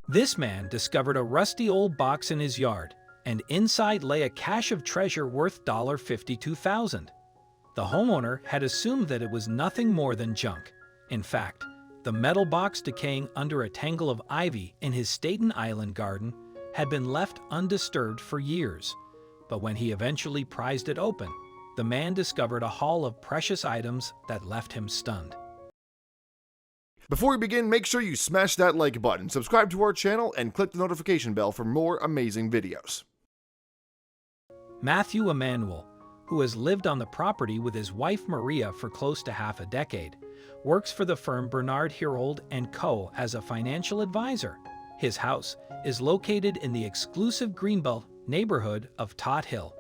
This man discovered a rusty old box in his yard, and inside lay a cache of treasure worth $52,000. The homeowner had assumed that it was nothing more than junk. In fact, the metal box decaying under a tangle of ivy in his Staten Island garden had been left undisturbed for years. But when he eventually prized it open, the man discovered a haul of precious items that left him stunned. Before we begin, make sure you smash that like button, subscribe to our channel, and click the notification bell for more amazing videos. Matthew Emanuel, who has lived on the property with his wife Maria for close to half a decade, works for the firm Bernard Herold & Co. as a financial advisor. His house is located in the exclusive Greenbelt neighborhood of Tot Hill.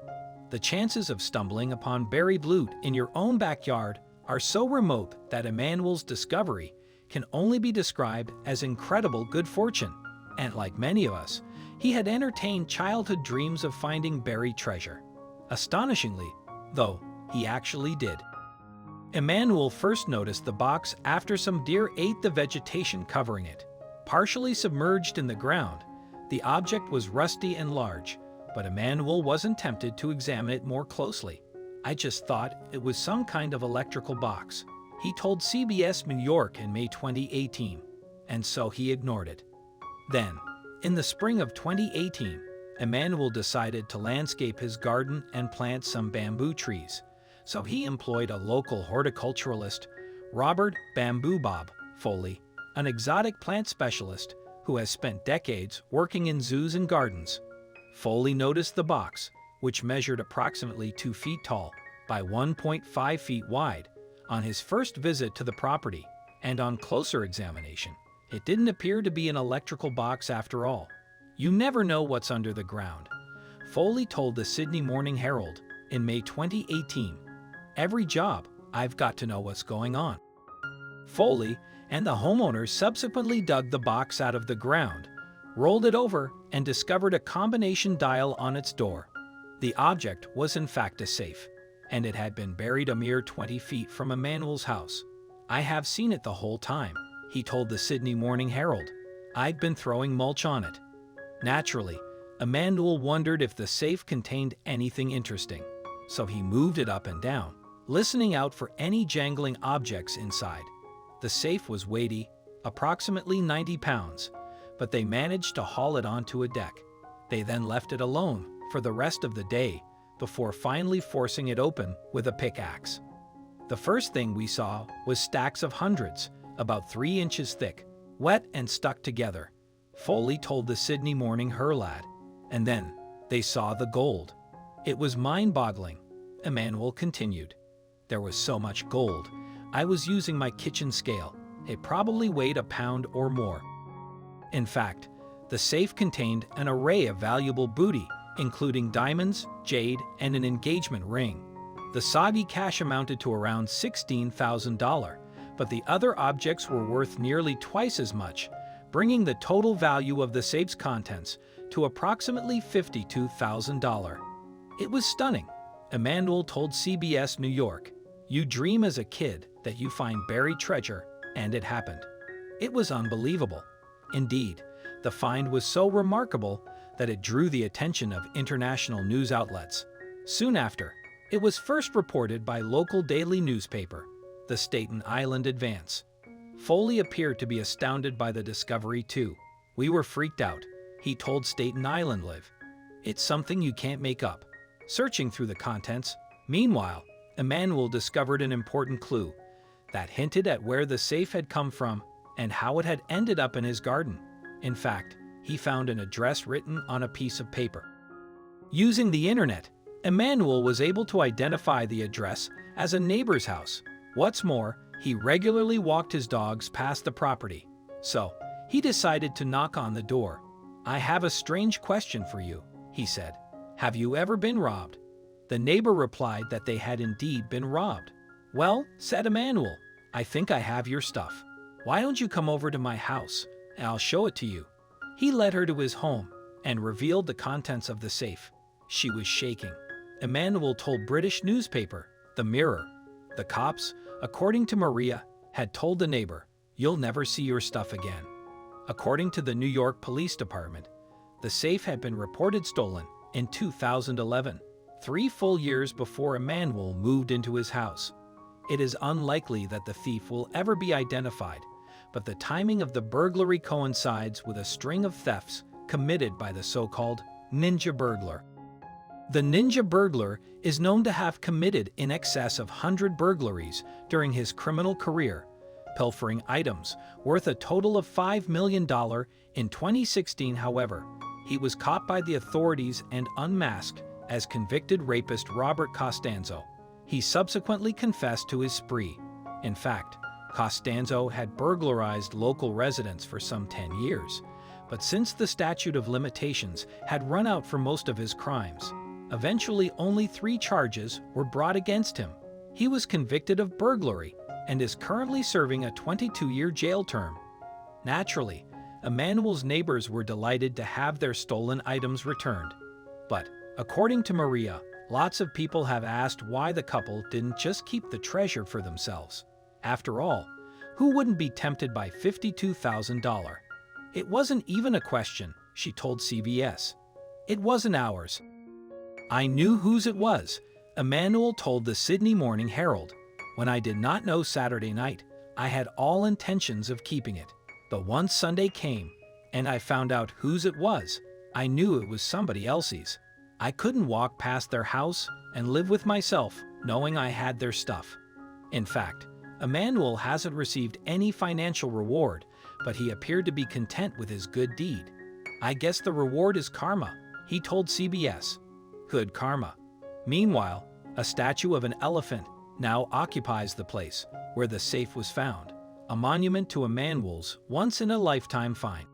The chances of stumbling upon buried loot in your own backyard are so remote that Emanuel's discovery can only be described as incredible good fortune. And like many of us, he had entertained childhood dreams of finding buried treasure. Astonishingly, though, he actually did. Emanuel first noticed the box after some deer ate the vegetation covering it. Partially submerged in the ground, the object was rusty and large, but Emanuel wasn't tempted to examine it more closely. "I just thought it was some kind of electrical box," he told CBS New York in May 2018, and so he ignored it. Then, in the spring of 2018, Emanuel decided to landscape his garden and plant some bamboo trees, so he employed a local horticulturalist, Robert "Bamboo Bob" Foley, an exotic plant specialist who has spent decades working in zoos and gardens. Foley noticed the box, which measured approximately 2 feet tall by 1.5 feet wide, on his first visit to the property, and on closer examination, it didn't appear to be an electrical box after all. "You never know what's under the ground," Foley told the Sydney Morning Herald in May 2018. "Every job, I've got to know what's going on." Foley and the homeowner subsequently dug the box out of the ground, rolled it over, and discovered a combination dial on its door. The object was in fact a safe, and it had been buried a mere 20 feet from Emanuel's house. "I have seen it the whole time," he told the Sydney Morning Herald. "I've been throwing mulch on it." Naturally, Emanuel wondered if the safe contained anything interesting, so he moved it up and down, listening out for any jangling objects inside. The safe was weighty, approximately 90 pounds, but they managed to haul it onto a deck. They then left it alone for the rest of the day before finally forcing it open with a pickaxe. "The first thing we saw was stacks of hundreds, about 3 inches thick, wet and stuck together," Foley told the Sydney Morning Herald. "And then they saw the gold. It was mind-boggling," Emanuel continued. "There was so much gold. I was using my kitchen scale. It probably weighed a pound or more." In fact, the safe contained an array of valuable booty, including diamonds, jade, and an engagement ring. The soggy cash amounted to around $16,000, but the other objects were worth nearly twice as much, bringing the total value of the safe's contents to approximately $52,000. "It was stunning," Emanuel told CBS New York. "You dream as a kid that you find buried treasure, and it happened. It was unbelievable. Indeed, the find was so remarkable that it drew the attention of international news outlets. Soon after, it was first reported by local daily newspaper, the Staten Island Advance. Foley appeared to be astounded by the discovery too. "We were freaked out," he told Staten Island Live. "It's something you can't make up." Searching through the contents, meanwhile, Emanuel discovered an important clue that hinted at where the safe had come from and how it had ended up in his garden. In fact, he found an address written on a piece of paper. Using the internet, Emanuel was able to identify the address as a neighbor's house. What's more, he regularly walked his dogs past the property, so he decided to knock on the door. "I have a strange question for you," he said. "Have you ever been robbed?" The neighbor replied that they had indeed been robbed. "Well," said Emanuel, "I think I have your stuff. Why don't you come over to my house, and I'll show it to you." He led her to his home and revealed the contents of the safe. She was shaking. Emanuel told British newspaper, The Mirror. The cops, according to Maria, had told the neighbor, "You'll never see your stuff again." According to the New York Police Department, the safe had been reported stolen in 2011, 3 full years before Emanuel moved into his house. It is unlikely that the thief will ever be identified, but the timing of the burglary coincides with a string of thefts committed by the so-called Ninja Burglar. The Ninja Burglar is known to have committed in excess of 100 burglaries during his criminal career, pilfering items worth a total of $5 million. In 2016, however, he was caught by the authorities and unmasked as convicted rapist Robert Costanzo. He subsequently confessed to his spree. In fact, Costanzo had burglarized local residents for some 10 years, but since the statute of limitations had run out for most of his crimes, eventually only 3 charges were brought against him. He was convicted of burglary and is currently serving a 22-year jail term. Naturally, Emanuel's neighbors were delighted to have their stolen items returned. But, according to Maria, lots of people have asked why the couple didn't just keep the treasure for themselves. After all, who wouldn't be tempted by $52,000? It wasn't even a question, she told CBS. It wasn't ours. I knew whose it was, Emanuel told the Sydney Morning Herald. When I did not know Saturday night, I had all intentions of keeping it. But once Sunday came, and I found out whose it was, I knew it was somebody else's. I couldn't walk past their house and live with myself knowing I had their stuff. In fact, Emanuel hasn't received any financial reward, but he appeared to be content with his good deed. I guess the reward is karma, he told CBS. Good karma. Meanwhile, a statue of an elephant now occupies the place where the safe was found, a monument to Emanuel's once-in-a-lifetime find.